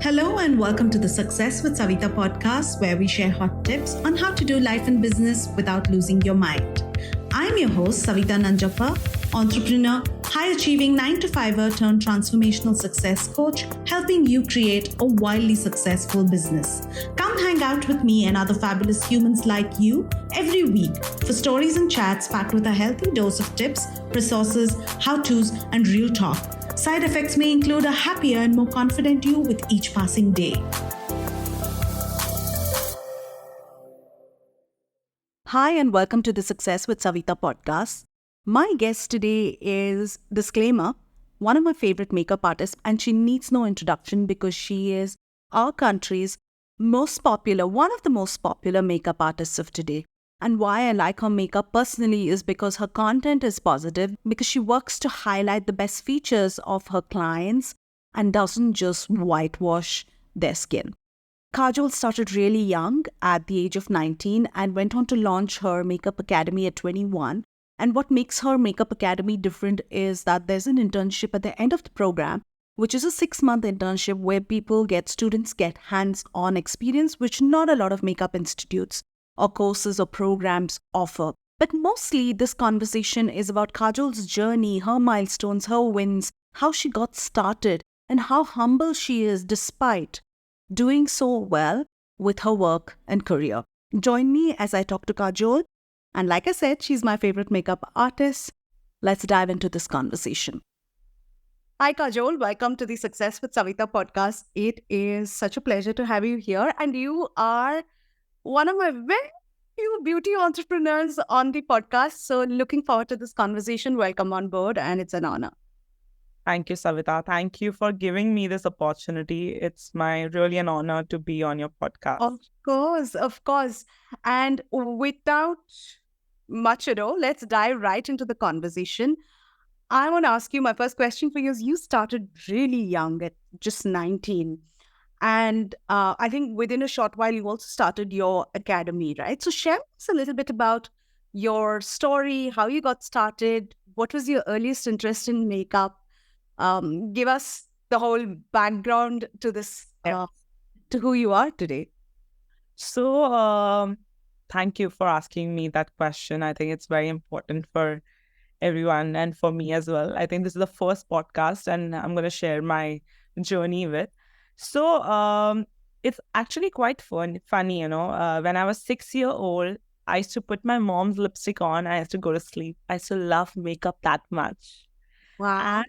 Hello and welcome to the Success with Savita podcast, where we share hot tips on how to do life and business without losing your mind. I'm your host, Savita Nanjappa, entrepreneur, high-achieving 9-to-5er turned transformational success coach, helping you create a wildly successful business. Come hang out with me and other fabulous humans like you every week for stories and chats packed with a healthy dose of tips, resources, how-tos, and real talk. Side effects may include a happier and more confident you with each passing day. Hi, and welcome to the Success with Savita podcast. My guest today is, disclaimer, one of my favorite makeup artists, and she needs no introduction because she is our country's most popular, one of the most popular makeup artists of today. And why I like her makeup personally is because her content is positive, because she works to highlight the best features of her clients and doesn't just whitewash their skin. Kajol started really young at the age of 19 and went on to launch her makeup academy at 21. And what makes her makeup academy different is that there's an internship at the end of the program, which is a 6-month internship where students get hands-on experience, which not a lot of makeup institutes or courses or programs offer. But mostly this conversation is about Kajol's journey, her milestones, her wins, how she got started, and how humble she is despite doing so well with her work and career. Join me as I talk to Kajol. And like I said, she's my favorite makeup artist. Let's dive into this conversation. Hi, Kajol. Welcome to the Success with Savita podcast. It is such a pleasure to have you here. And you are one of my very few beauty entrepreneurs on the podcast. So looking forward to this conversation. Welcome on board, and it's an honor. Thank you, Savita. Thank you for giving me this opportunity. It's really an honor to be on your podcast. Of course. And without much ado, let's dive right into the conversation. I want to ask you, my first question for you is, you started really young at just 19. And I think within a short while, you also started your academy, right? So share with us a little bit about your story, how you got started, what was your earliest interest in makeup? Give us the whole background to this, to who you are today. So, thank you for asking me that question. I think it's very important for everyone and for me as well. I think this is the first podcast and I'm going to share my journey with. So, it's actually quite funny, when I was 6 years old, I used to put my mom's lipstick on. I used to go to sleep. I used to love makeup that much. Wow.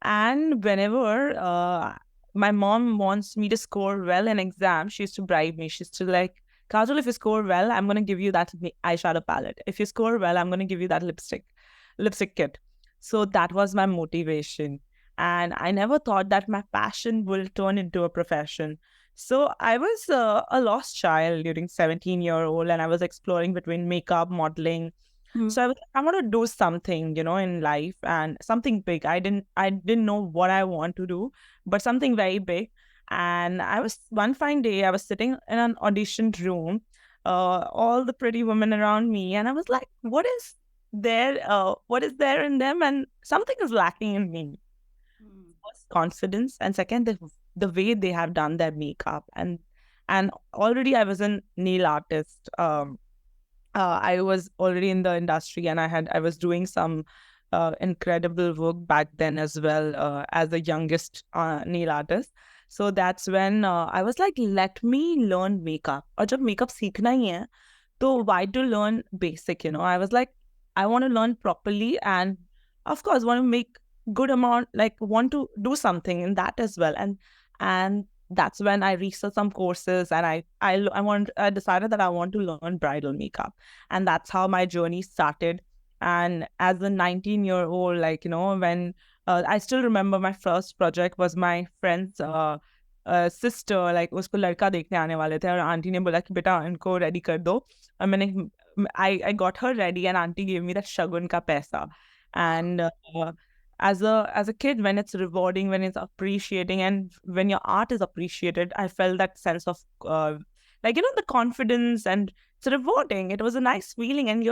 And whenever my mom wants me to score well in exam, she used to bribe me. She used to like, Kajol, if you score well, I'm going to give you that eyeshadow palette. If you score well, I'm going to give you that lipstick kit. So that was my motivation. And I never thought that my passion will turn into a profession. So I was a lost child during 17-year-old, and I was exploring between makeup, modeling. So I want to do something, in life, and something big. I didn't know what I want to do, but something very big. And one fine day, I was sitting in an audition room, all the pretty women around me, and I was like, what is there in them? And something is lacking in me. First, confidence, and second, the way they have done their makeup. And already I was a nail artist. I was already in the industry, and I was doing some incredible work back then as well, as the youngest nail artist. So that's when I was like, let me learn makeup. और जब makeup सीखना ही है, तो why to learn basic? I was like, I want to learn properly, and of course want to make good amount, like want to do something in that as well. And that's when I researched some courses, and I decided that I want to learn bridal makeup, and that's how my journey started. And as a 19-year-old, when I still remember my first project was my friend's sister, like उसको लड़का देखने आने वाले थे, और aunty ने बोला कि बेटा इनको ready कर दो, और I got her ready, and auntie gave me that shagun ka paisa. And as a kid, when it's rewarding, when it's appreciating, and when your art is appreciated, I felt that sense of the confidence, and it's rewarding. It was a nice feeling, and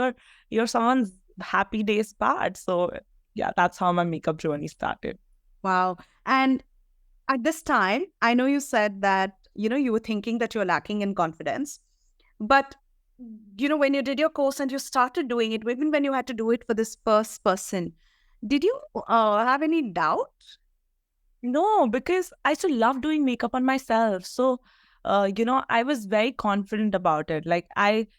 you're someone's happy days part. So yeah, that's how my makeup journey started. Wow. And At this time, I know you said that, you were thinking that you're lacking in confidence, but, when you did your course and you started doing it, even when you had to do it for this first person, did you have any doubt? No, because I used to love doing makeup on myself. So, I was very confident about it. Like every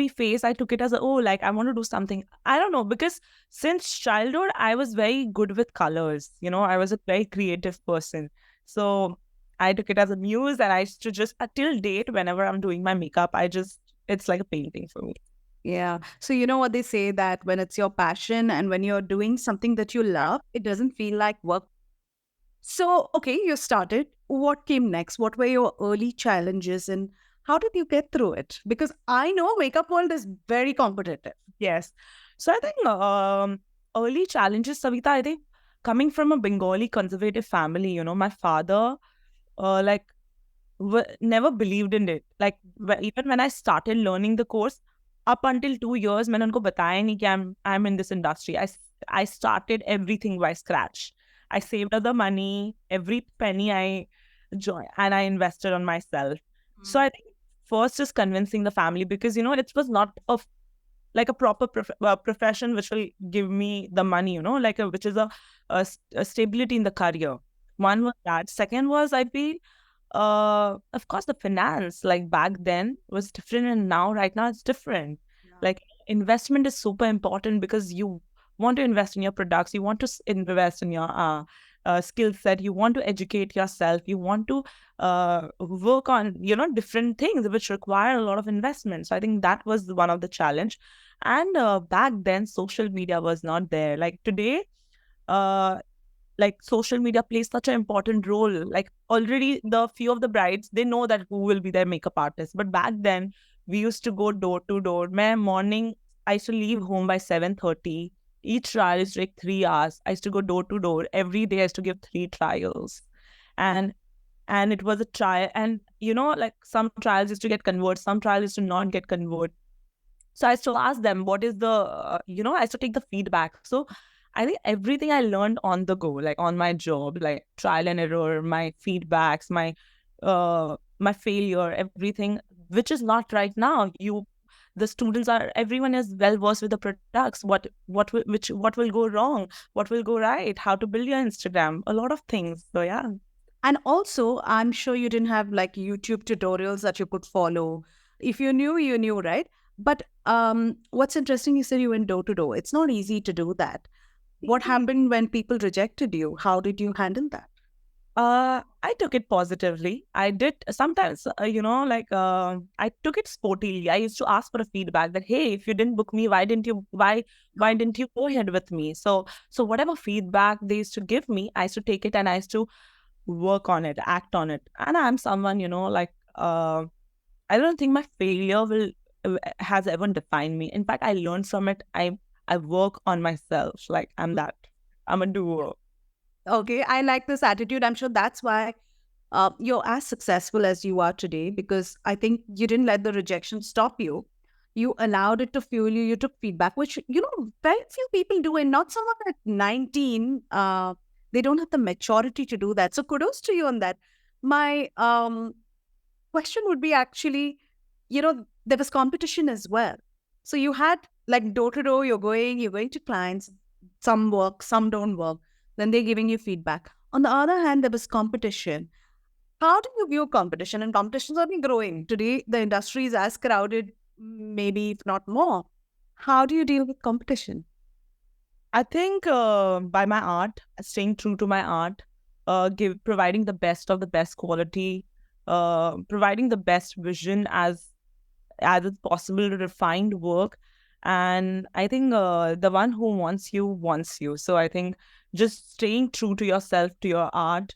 face I took it as oh, like I want to do something. I don't know, because since childhood I was very good with colors. I was a very creative person. So I took it as a muse, and I used to just till date, whenever I'm doing my makeup, it's like a painting for me. Yeah. So you know what they say, that when it's your passion and when you're doing something that you love, it doesn't feel like work. So, okay, you started. What came next? What were your early challenges and how did you get through it? Because I know makeup world is very competitive. Yes. So I think early challenges, Savita, I think coming from a Bengali conservative family, my father, like, never believed in it. Like, even when I started learning the course, up until 2 years, मैंने उनको बताया नहीं कि I'm in this industry. I started everything by scratch. I saved up the money, every penny I joined, and I invested on myself. So I think first is convincing the family, because it was not like a proper profession which will give me the money, like which is a stability in the career. One was that. Second was, I feel, of course, the finance, like back then was different, and now right now it's different. Like investment is super important, because you want to invest in your products, you want to invest in your skill set, you want to educate yourself, you want to work on different things which require a lot of investment. So I think that was one of the challenge. And back then social media was not there like today. uh like social media plays such an important role. Like already the few of the brides, they know that who will be their makeup artist. But back then we used to go door to door. My morning, I used to leave home by 7:30. Each trial used to take 3 hours. I used to go door to door every day. I used to give 3 trials, and it was a trial. And like some trials used to get convert, some trials used to not get convert. So I used to ask them, what is the, I used to take the feedback. So I think everything I learned on the go, like on my job, like trial and error, my feedbacks, my failure, everything, which is not right now. The students are, everyone is well versed with the products. What will go wrong? What will go right? How to build your Instagram? A lot of things. So yeah. And also, I'm sure you didn't have like YouTube tutorials that you could follow. If you knew, you knew, right? But what's interesting, you said you went door to door. It's not easy to do that. What happened when people rejected you? How did you handle that? I took it positively. I did sometimes, I took it sportily. I used to ask for a feedback that, hey, if you didn't book me, why didn't you go ahead with me? So whatever feedback they used to give me, I used to take it, and I used to work on it, act on it. And I'm someone, I don't think my failure will has ever defined me. In fact, I learned from it. I work on myself. Like I'm a doer. Okay, I like this attitude. I'm sure that's why you're as successful as you are today, because I think you didn't let the rejection stop you. You allowed it to fuel you. You took feedback, which, very few people do. And not someone at 19, they don't have the maturity to do that. So kudos to you on that. My question would be actually, there was competition as well. So you had like door to door, you're going to clients, some work, some don't work. Then they're giving you feedback. On the other hand, there was competition. How do you view competition? And competition is only growing. Today, the industry is as crowded, maybe if not more. How do you deal with competition? I think by my art, staying true to my art, providing the best of the best quality, providing the best vision as it's possible, to refined work. And I think the one who wants you wants you. So I think just staying true to yourself, to your art,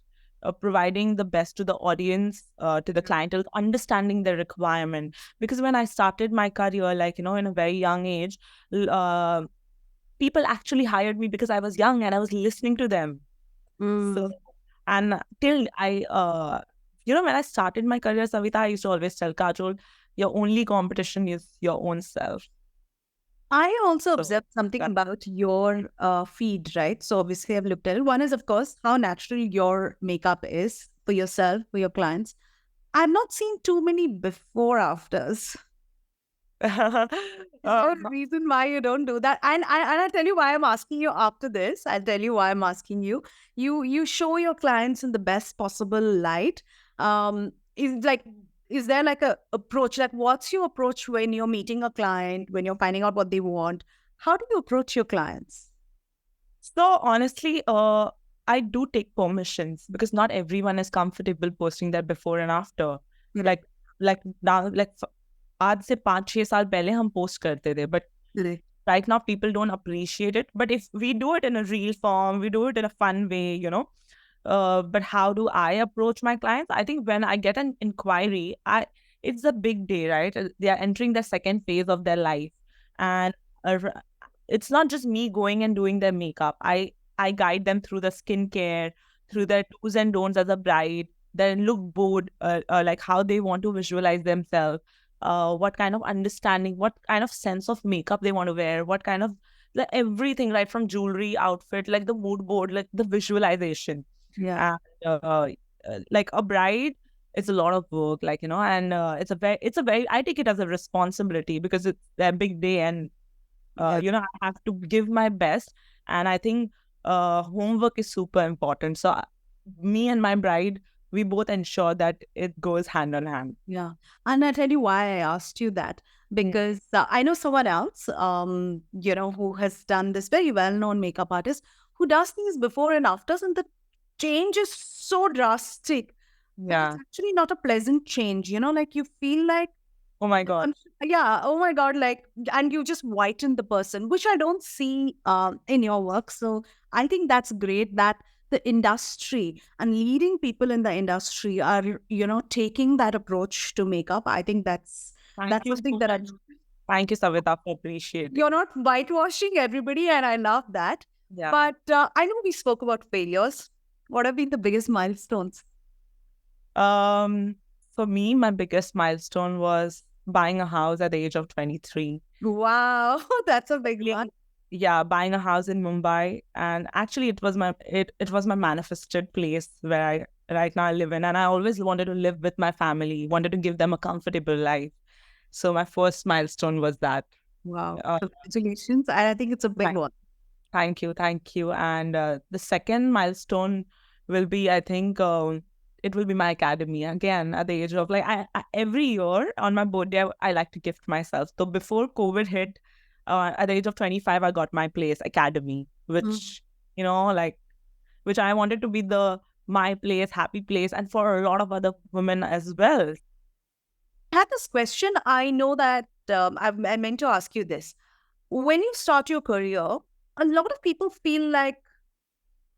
providing the best to the audience, to the clientele, understanding their requirement. Because when I started my career, like, in a very young age, people actually hired me because I was young and I was listening to them. So, and till when I started my career, Savita, I used to always tell Kajol, your only competition is your own self. I also So observed something that, about your feed, right? So obviously, I've looked at it. One is, of course, how natural your makeup is for yourself, for your clients. I've not seen too many before afters. Is there a reason why you don't do that? And I'll tell you why I'm asking you after this. I'll tell you why I'm asking you. You show your clients in the best possible light. Is like is there like a approach? Like what's your approach when you're meeting a client, when you're finding out what they want? How do you approach your clients? so honestly, I do take permissions because not everyone is comfortable posting their before and after. Correct. Like like now आज से 5-6 साल पहले हम post करते थे, but Correct. right now people don't appreciate it. But if we do it in a real form, we do it in a fun way, but how do I approach my clients? I think when I get an inquiry, it's a big day, right? They are entering the second phase of their life, and uh, it's not just me going and doing their makeup. I guide them through the skincare, through their do's and don'ts as a bride, their look board, like how they want to visualize themselves, what kind of understanding, what kind of sense of makeup they want to wear, what kind of like everything, right from jewelry, outfit, like the mood board, like the visualization. Yeah. And like a bride, it's a lot of work, and it's a very, I take it as a responsibility because it's a big day, and Yeah. I have to give my best. And I think homework is super important. So me and my bride, we both ensure that it goes hand on hand. Yeah. And I tell you why I asked you that. Mm. Because I know someone else, who has done this very well-known makeup artist who does these before and afters, and the change is so drastic that it's Yeah. actually not a pleasant change. Like you feel like, Oh my God. yeah, oh my God, like, and you just whiten the person, which I don't see in your work. So I think that's great that the industry and leading people in the industry are, taking that approach to makeup. I think Thank that's you something so that much. Thank you, Savita, for appreciating. you're not whitewashing everybody, and I love that. Yeah. But I know we spoke about failures. What have been the biggest milestones? Um, for me, my biggest milestone was buying a house at the age of 23. Wow, that's a big one. Yeah, buying a house in Mumbai, and actually it was my manifested place where I right now I live in, and I always wanted to live with my family, wanted to give them a comfortable life. So my first milestone was that. Wow, Uh, congratulations. I think it's a big one. Thank you. And the second milestone will be, I think, it will be my academy again at the age of like every year on my birthday. I like to gift myself. So before COVID hit, at the age of 25, I got my place academy, which like which I wanted to be the my place, happy place, and for a lot of other women as well. I had this question. I know that I meant to ask you this. When you start your career, a lot of people feel like,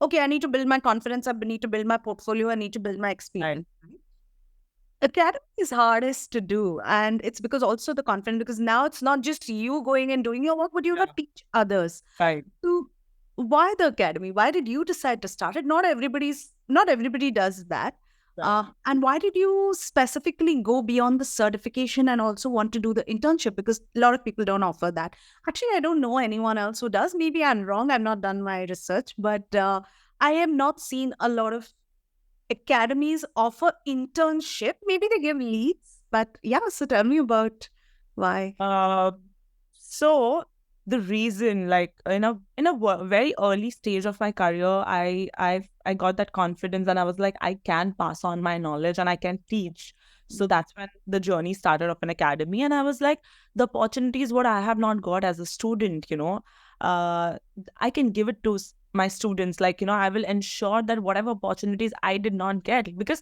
okay, I need to build my confidence, I need to build my portfolio, I need to build my Right, experience. Academy is hardest to do. And it's because also the confidence, because now it's not just you going and doing your work, but you have yeah, to teach others. right, So why the academy? Why did you decide to start it? Not everybody does that. right. And why did you specifically go beyond the certification and also want to do the internship? Because a lot of people don't offer that. Actually, I don't know anyone else who does. Maybe I'm wrong. I've not done my research, but I have not seen a lot of academies offer internship. Maybe they give leads, but yeah. So tell me about why. Uh, so the reason, like very early stage of my career, I got that confidence, and I was like, I can pass on my knowledge and I can teach. So that's when the journey started of an academy, and I was like, the opportunities what I have not got as a student, I can give it to my students. Like I will ensure that whatever opportunities I did not get, because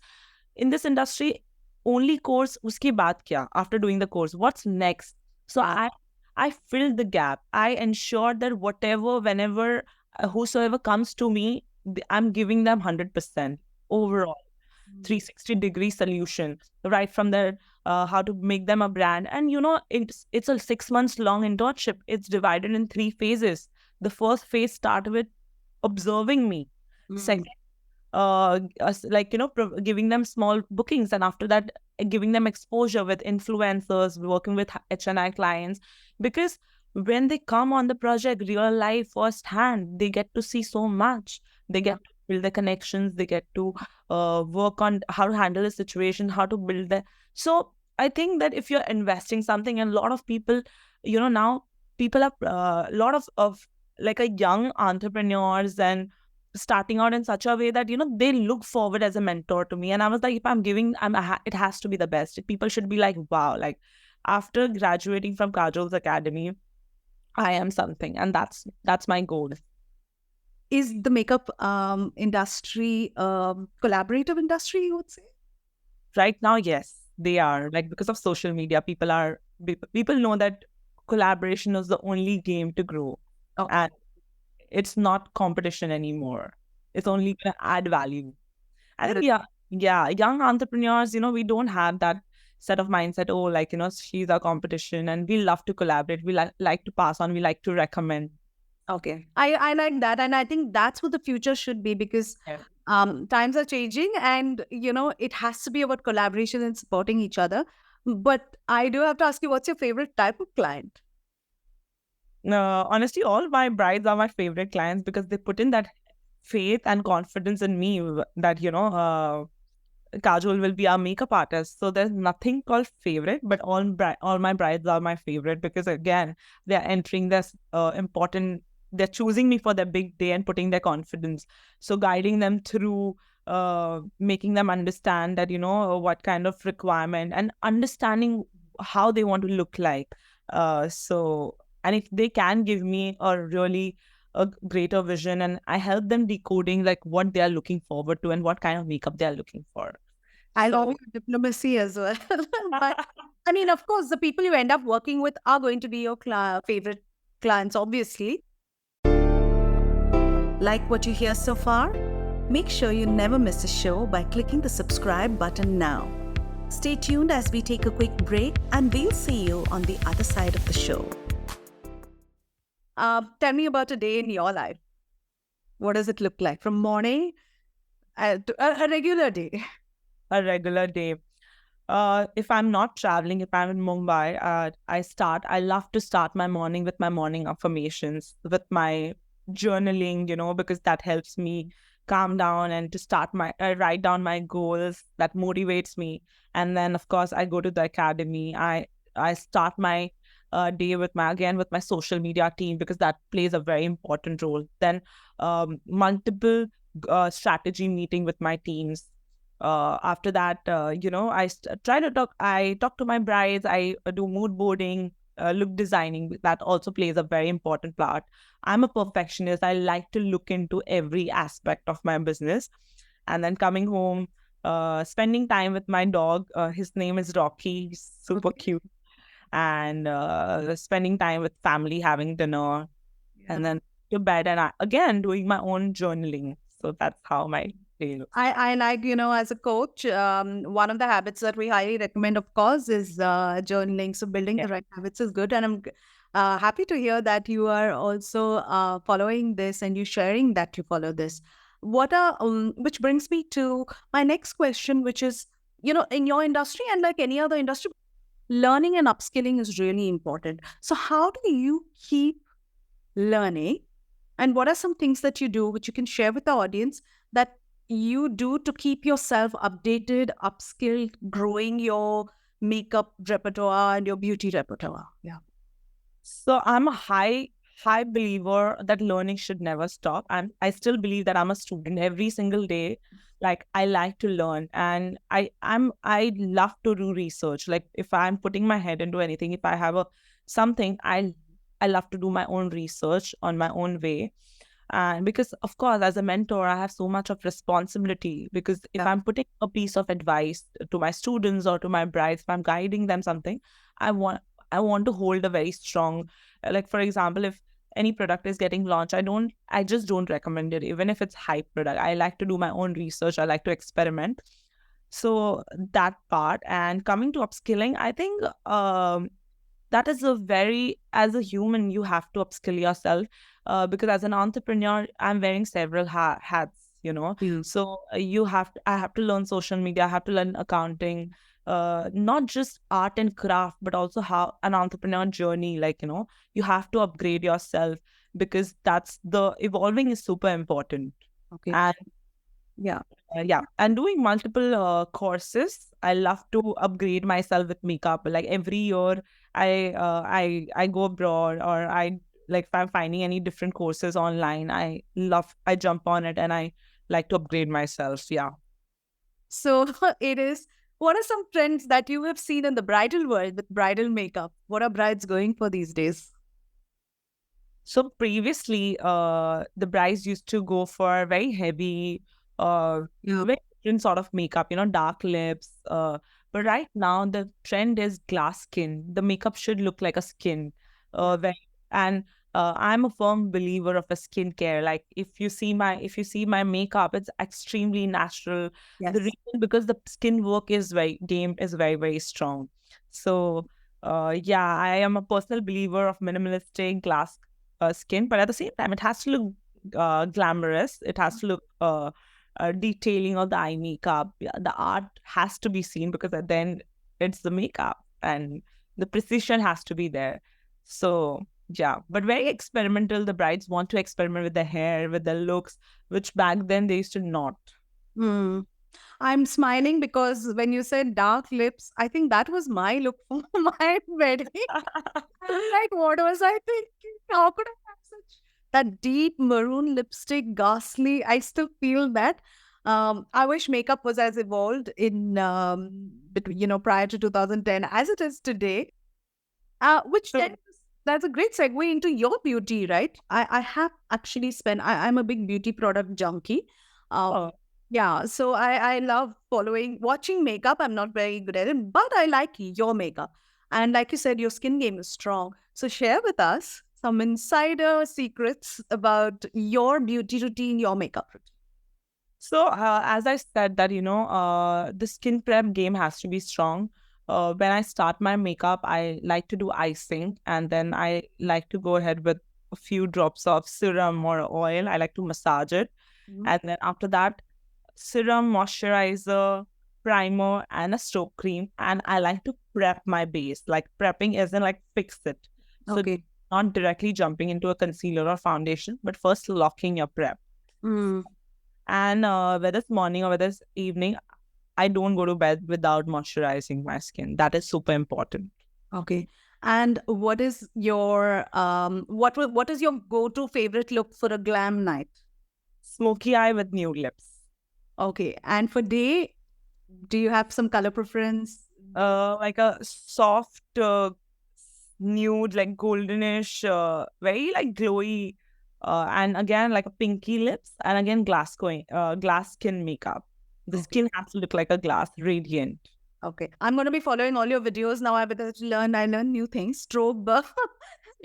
in this industry, only course uske baad kya, after doing the course, what's next? So Yeah. I filled the gap. I ensured that whatever, whenever, whosoever comes to me, I'm giving them 100% overall, 360-degree solution, right from their how to make them a brand. And it's a 6 months long internship. It's divided in 3 phases. The first phase start with observing me. Mm. Giving them small bookings, and after that, giving them exposure with influencers, working with HNI clients. Because when they come on the project real life firsthand, they get to see so much. They get to build the connections, they get to work on how to handle a situation, how to build the. So I think that if you're investing something, and a lot of people, now people are a lot of like a young entrepreneurs and starting out in such a way that they look forward as a mentor to me. And I was like, if I'm giving, it has to be the best. People should be like, wow, like after graduating from Kajol's Academy, I am something, and that's my goal. Is the makeup industry collaborative industry, you would say? Right now, yes, they are, like, because of social media, people know that collaboration is the only game to grow, Oh, and it's not competition anymore. It's only going to add value. I think, yeah, young entrepreneurs, we don't have that set of mindset. Oh, like, she's our competition, and we love to collaborate. We like to pass on. We like to recommend. okay. I like that. And I think that's what the future should be, because Yeah. times are changing, and, it has to be about collaboration and supporting each other. But I do have to ask you, what's your favorite type of client? Honestly, all my brides are my favorite clients because they put in that faith and confidence in me that, Kajol will be our makeup artist. So there's nothing called favorite, but all my brides are my favorite because, again, they're entering this important. They're choosing me for their big day and putting their confidence. So guiding them through, making them understand that what kind of requirement, and understanding how they want to look like. So, and if they can give me a greater vision, and I help them decoding like what they are looking forward to and what kind of makeup they are looking for. I love So your diplomacy as well. But I mean, of course, the people you end up working with are going to be your favorite clients, obviously. Like what you hear so far? Make sure you never miss a show by clicking the subscribe button now. Stay tuned as we take a quick break, and we'll see you on the other side of the show. Tell me about a day in your life. What does it look like from morning to a regular day? a regular day. If I'm not traveling, if I'm in Mumbai, I love to start my morning with my morning affirmations, with my journaling, because that helps me calm down and to write down my goals. That motivates me. And then, of course, I go to the academy. I start my day with my social media team, because that plays a very important role. Then, multiple strategy meeting with my teams. After that, I talk to my brides. I do mood boarding, look designing. That also plays a very important part. I'm a perfectionist. I like to look into every aspect of my business. And then coming home, spending time with my dog. His name is Rocky. He's super cute. And spending time with family, having dinner, and then to bed. And again, doing my own journaling. So that's how my day looks. I like, as a coach, one of the habits that we highly recommend, of course, is journaling. So building Yeah. the right habits is good. And I'm happy to hear that you are also following this, and you sharing that you follow this. Which brings me to my next question, which is, in your industry and like any other industry, learning and upskilling is really important. So how do you keep learning? And what are some things that you do, which you can share with the audience, that you do to keep yourself updated, upskilled, growing your makeup repertoire and your beauty repertoire? Yeah. So I'm a high believer that learning should never stop. I still believe that I'm a student every single day. Like, I like to learn, and I love to do research. Like, if I'm putting my head into anything, if I have a something, I love to do my own research on my own way. And because, of course, as a mentor, I have so much of responsibility, because if Yeah. I'm putting a piece of advice to my students or to my brides, if I'm guiding them something, I want I want to hold a very strong, like, for example, if any product is getting launched, I just don't recommend it, even if it's hype product. I like to do my own research. I like to experiment. So that part. And coming to upskilling, I think that is as a human, you have to upskill yourself, because as an entrepreneur, I'm wearing several hats. Mm. So I have to learn social media. I have to learn accounting. not just art and craft, but also how an entrepreneur journey. Like, you have to upgrade yourself, because that's the evolving is super important. Okay. And Yeah. yeah, and doing multiple courses. I love to upgrade myself with makeup. Like every year, I go abroad, or I, like, if I'm finding any different courses online, I jump on it, and I like to upgrade myself. Yeah. So it is. What are some trends that you have seen in the bridal world with bridal makeup? What are brides going for these days? So previously, the brides used to go for very heavy, Yeah. very different sort of makeup, dark lips. But right now, the trend is glass skin. The makeup should look like a skin. Yeah. And I'm a firm believer of a skincare. Like if you see my makeup, it's extremely natural. The Yes. reason, because the skin work is very, very strong. So yeah, I am a personal believer of minimalistic glass skin, but at the same time, it has to look glamorous. It has to look detailing of the eye makeup. Yeah, the art has to be seen, because then it's the makeup, and the precision has to be there. So yeah, but very experimental. The brides want to experiment with their hair, with their looks, which back then they used to not. Hmm. I'm smiling because when you said dark lips, I think that was my look for my wedding. Like, what was I thinking? How could I have such that deep maroon lipstick, ghastly? I still feel that. I wish makeup was as evolved in between, prior to 2010 as it is today. Which So, that's a great segue into your beauty, right? I have actually spent. I'm a big beauty product junkie. Uh, uh, yeah, so I love watching makeup. I'm not very good at it, but I like your makeup. And like you said, your skin game is strong. So share with us some insider secrets about your beauty routine, your makeup routine. So, as I said that, the skin prep game has to be strong. When I start my makeup, I like to do icing, and then I like to go ahead with a few drops of serum or oil. I like to massage it. Mhm. And then after that, serum, moisturizer, primer, and a stroke cream. And I like to prep my base. Like prepping isn't like fix it. So Okay. not directly jumping into a concealer or foundation, but first locking your prep. Mm, And whether it's morning or whether it's evening, I don't go to bed without moisturizing my skin. That is super important. okay. And what is your what is your go-to favorite look for a glam night? Smoky eye with nude lips. Okay. And for day, do you have some color preference? Like a soft nude, like goldenish, very like glowy, and again like a pinky lips, and again glass skin makeup. The Okay. skin has to look like a glass, radiant. Okay. I'm going to be following all your videos now. I learn new things. Stroke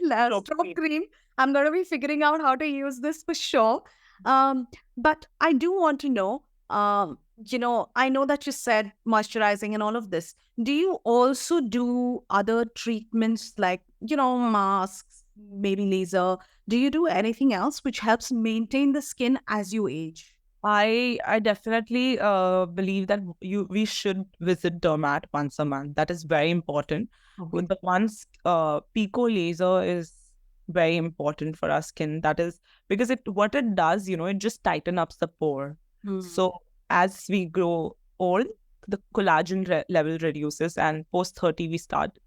Strobe cream. cream. I'm going to be figuring out how to use this for sure. But I do want to know, I know that you said moisturizing and all of this. Do you also do other treatments like, masks, maybe laser? Do you do anything else which helps maintain the skin as you age? I definitely believe that we should visit dermat once a month. That is very important. Okay. With the once pico laser is very important for our skin. That is because what it does, it just tighten up the pore. Hmm. So as we grow old, the collagen level reduces, and post 30 we start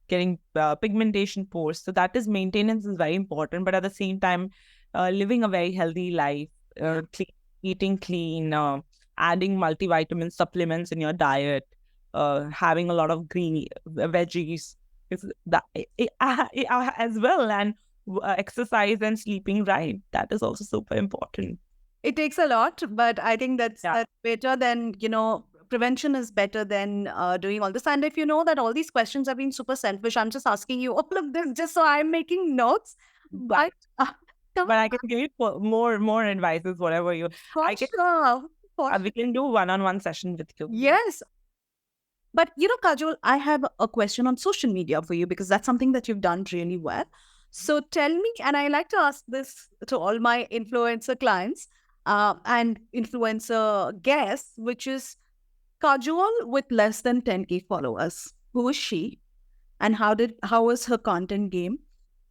getting pigmentation pores. So that is maintenance is very important. But at the same time, living a very healthy life, Yeah. eating clean, adding multivitamin supplements in your diet, having a lot of green veggies, is that as well, and exercise and sleeping right. That is also super important. It takes a lot, but I think Yeah. that's better than, prevention is better than doing all this. And if you know that all these questions have been super selfish, I'm just asking you all of this just so I'm making notes. But But coming but I can give you more advices, whatever you. for I can sure, for we can do one-on-one session with you. yes. But Kajol, I have a question on social media for you because that's something that you've done really well. So tell me, and I like to ask this to all my influencer clients and influencer guests, which is Kajol with less than 10K followers. Who is she? And how was her content game?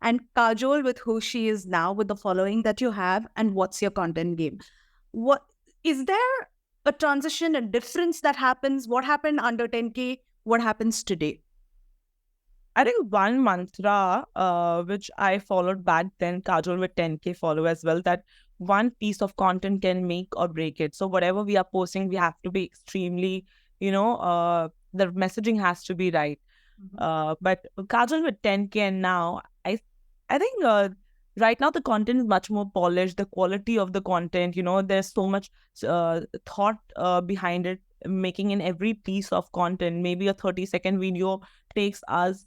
And Kajol with who she is now with the following that you have, and what's your content game? What is there a transition, a difference that happens? What happened under 10K? What happens today? I think one mantra, which I followed back then, Kajol with 10K follow as well, that one piece of content can make or break it. So whatever we are posting, we have to be extremely, the messaging has to be right. But Kajol with 10K and now, I think right now the content is much more polished. The quality of the content, there's so much thought behind it, making in every piece of content. Maybe a 30-second video takes us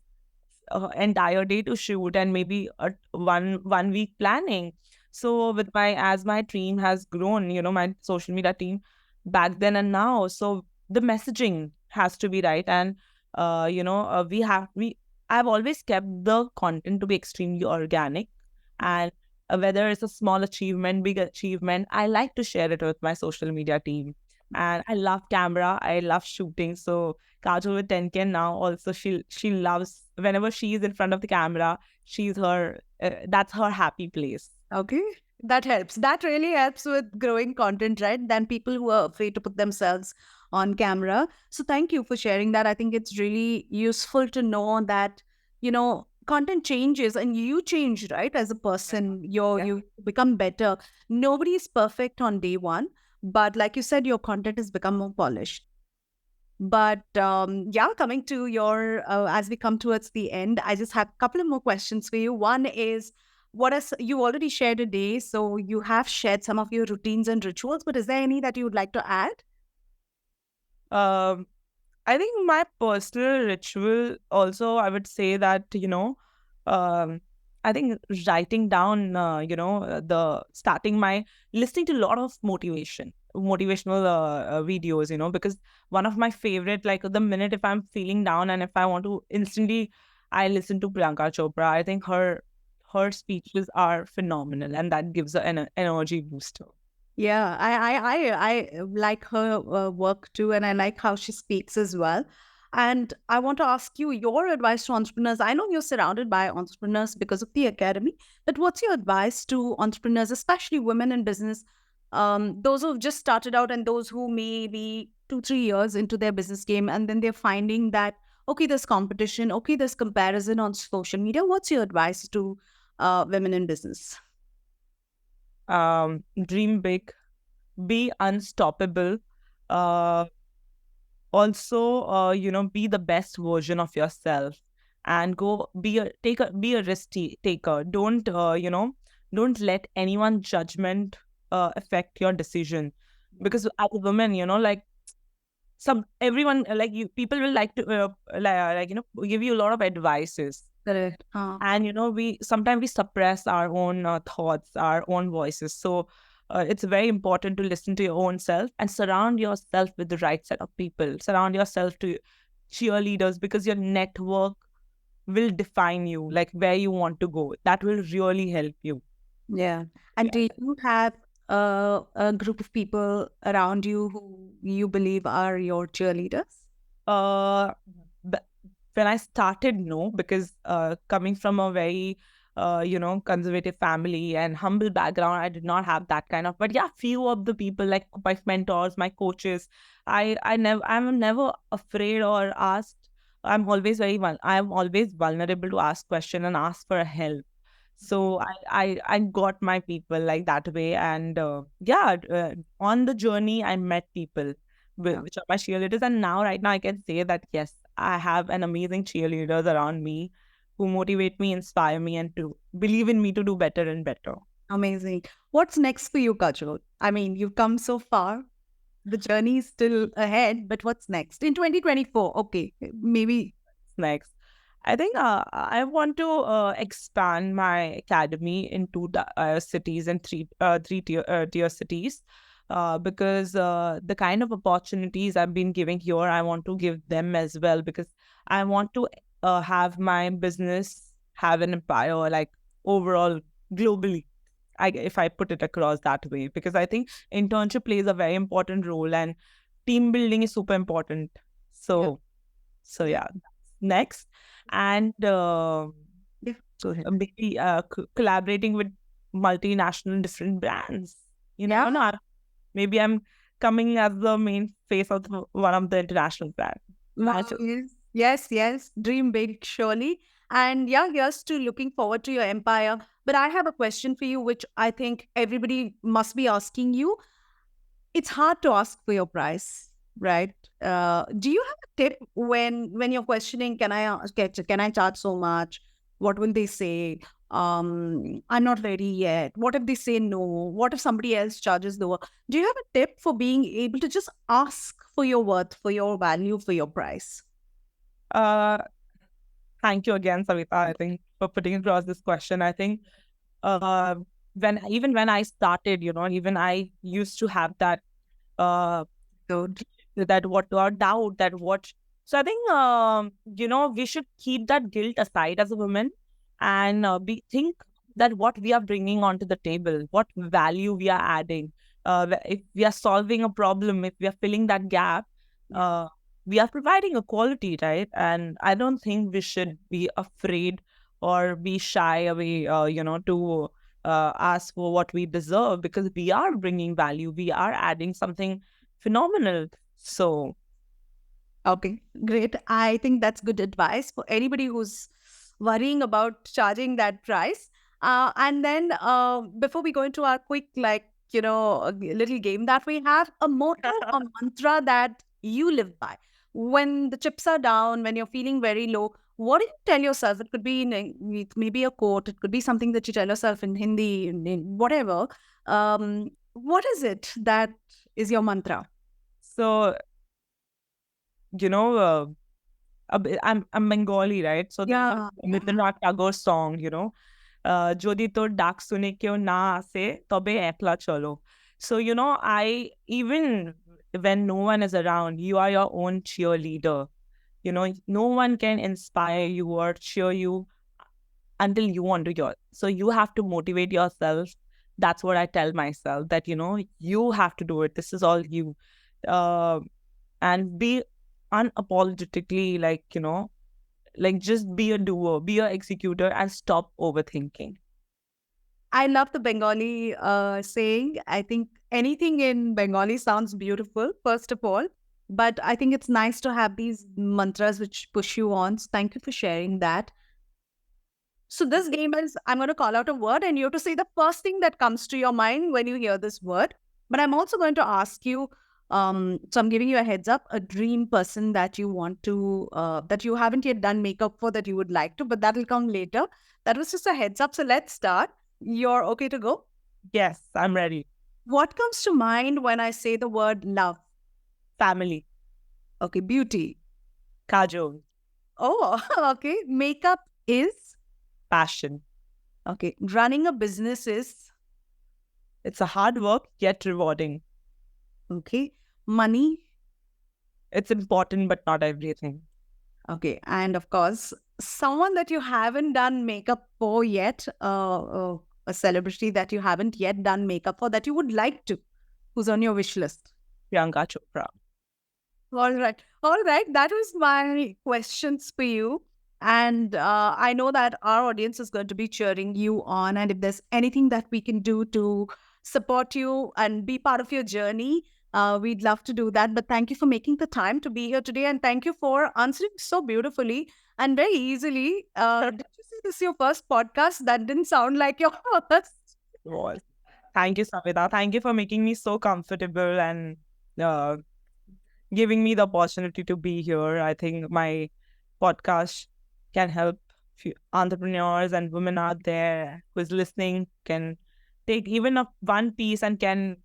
entire day to shoot, and maybe a one week planning. So with my team has grown, my social media team back then and now, so the messaging has to be right. And we I've always kept the content to be extremely organic, and whether it's a small achievement, big achievement, I like to share it with my social media team. And I love camera, I love shooting. So Kajol with 10K now also, she loves whenever she is in front of the camera, she's her that's her happy place. Okay. That helps. That really helps with growing content, right? Than people who are afraid to put themselves on camera. So thank you for sharing that. I think it's really useful to know that, content changes and you change, right? As a person, Yeah. you become better. Nobody is perfect on day one, but like you said, your content has become more polished. But yeah, coming to your, as we come towards the end, I just have a couple of more questions for you. One is, what is, you already shared a day, so you have shared some of your routines and rituals, but is there any that you would like to add? um I think my personal ritual also, I would say that, um, I think writing down, the starting my listening to a lot of motivational videos, because one of my favorite, like the minute if I'm feeling down and if I want to instantly, I listen to Priyanka Chopra. I think her speeches are phenomenal, and that gives an energy booster. Yeah, I like her work too, and I like how she speaks as well. And I want to ask you your advice to entrepreneurs. I know you're surrounded by entrepreneurs because of the academy, but what's your advice to entrepreneurs, especially women in business, those who've just started out and those who may be 2, 3 years into their business game, and then they're finding that okay, there's competition, okay, there's comparison on social media. What's your advice to women in business? Dream big, be unstoppable. Uh, Also, be the best version of yourself, and go be a taker. Don't let anyone judgment affect your decision, because as a woman, like some everyone like you people will like to give you a lot of advices. Correct. And we sometimes we suppress our own thoughts, our own voices. So it's very important to listen to your own self and surround yourself with the right set of people. Surround yourself to cheerleaders, because your network will define you, like where you want to go. That will really help you. Yeah. And Yeah. do you have a group of people around you who you believe are your cheerleaders? Uh, b- when I started, no, because coming from a very, conservative family and humble background, I did not have that kind of. But yeah, few of the people, like my mentors, my coaches, I'm never afraid or asked. I'm always vulnerable to ask question and ask for help. So I got my people like that way. And on the journey I met people Yeah. which are my cheerleaders. And now, right now, I can say that yes, I have an amazing cheerleaders around me who motivate me, inspire me, and to believe in me to do better and better. Amazing. What's next for you, Kajol? I mean, you've come so far. The journey is still ahead, but what's next? In 2024, okay, maybe. Next, I think I want to expand my academy into the cities and tier cities. Because the kind of opportunities I've been giving here, I want to give them as well, because I want to have my business have an empire, like overall globally. If I put it across that way, because I think internship plays a very important role. And team building is super important. So yeah, next. And Yeah. Go ahead. maybe collaborating with multinational different brands. You never Yeah. know. Maybe I'm coming as the main face of one of the international brands. Wow. Yes. Dream big, surely. And yeah, here's to looking forward to your empire. But I have a question for you, which I think everybody must be asking you. It's hard to ask for your price, right? Do you have a tip when you're questioning? Can I charge so much? What will they say? I'm not ready yet. What if they say no? What if somebody else charges lower? Do you have a tip for being able to just ask for your worth, for your value, for your price? Uh, Thank you again, Savita, I think, for putting across this question. I think uh, when I started, even I used to have that uh, So that what doubt that what. So I think we should keep that guilt aside as a woman, and be think that what we are bringing onto the table, what value we are adding. If we are solving a problem, if we are filling that gap, uh, we are providing a quality, right? And I don't think we should be afraid or be shy away, to ask for what we deserve, because we are bringing value, we are adding something phenomenal. So okay, great. I think that's good advice for anybody who's worrying about charging that price. And then before we go into our quick, little game that we have, a motto, a mantra that you live by. When the chips are down, when you're feeling very low, what do you tell yourself? It could be maybe a quote, it could be something that you tell yourself in Hindi, in whatever. What is it that is your mantra? so you know I'm Bengali, right? So there's Yeah. a Rabindranath Tagore song, যদি তোর ডাক শুনে কেউ না আসে তবে একলা চলো. So I, even when no one is around, you are your own cheerleader. No one can inspire you or cheer you until you want to your. So you have to motivate yourself. That's what I tell myself, that you have to do it. This is all you. uh, and be unapologetically, like just be a doer, be a executor, and stop overthinking. I love the Bengali saying. I think anything in Bengali sounds beautiful, first of all. But I think it's nice to have these mantras which push you on. So thank you for sharing that. So this game is I'm going to call out a word and you have to say the first thing that comes to your mind when you hear this word. But I'm also going to ask you, so I'm giving you a heads up, a dream person that you want to, that you haven't yet done makeup for, that you would like to, but that will come later. That was just a heads up. So let's start. You're okay to go? Yes, I'm ready. What comes to mind when I say the word love? Family. Okay, beauty. Kajol. Oh, okay. Makeup is? Passion. Okay. Running a business is? It's a hard work yet rewarding. Okay. Money? It's important but not everything. Okay. And of course, someone that you haven't done makeup for yet, a celebrity that you haven't yet done makeup for that you would like to, who's on your wish list? Priyanka Chopra. All right. All right. That was my questions for you. And I know that our audience is going to be cheering you on. And if there's anything that we can do to support you and be part of your journey, we'd love to do that. But thank you for making the time to be here today. And thank you for answering so beautifully and very easily. Did you say this is your first podcast? That didn't sound like your first. Was. Thank you, Savita. Thank you for making me so comfortable and uh, giving me the opportunity to be here. I think my podcast can help few entrepreneurs and women out there who is listening, can take even one piece and can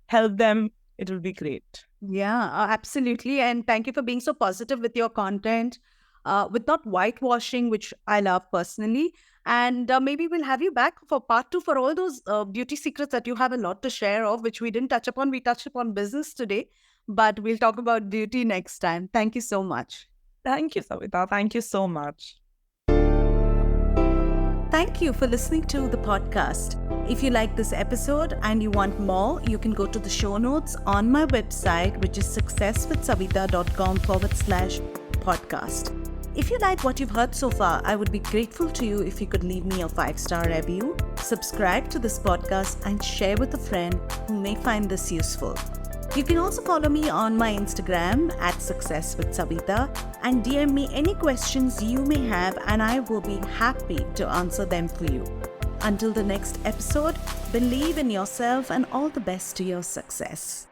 help them. It will be great. Yeah, absolutely. And thank you for being so positive with your content, with not whitewashing, which I love personally. And maybe we'll have you back for part two for all those beauty secrets that you have a lot to share of, which we didn't touch upon. We touched upon business today, but we'll talk about beauty next time. Thank you so much. Thank you, Savita. Thank you so much. Thank you for listening to the podcast. If you like this episode and you want more, you can go to the show notes on my website, which is successwithsavita.com/podcast. If you like what you've heard so far, I would be grateful to you if you could leave me a 5-star review, subscribe to this podcast, and share with a friend who may find this useful. You can also follow me on my Instagram @successwithsavita and DM me any questions you may have, and I will be happy to answer them for you. Until the next episode, believe in yourself and all the best to your success.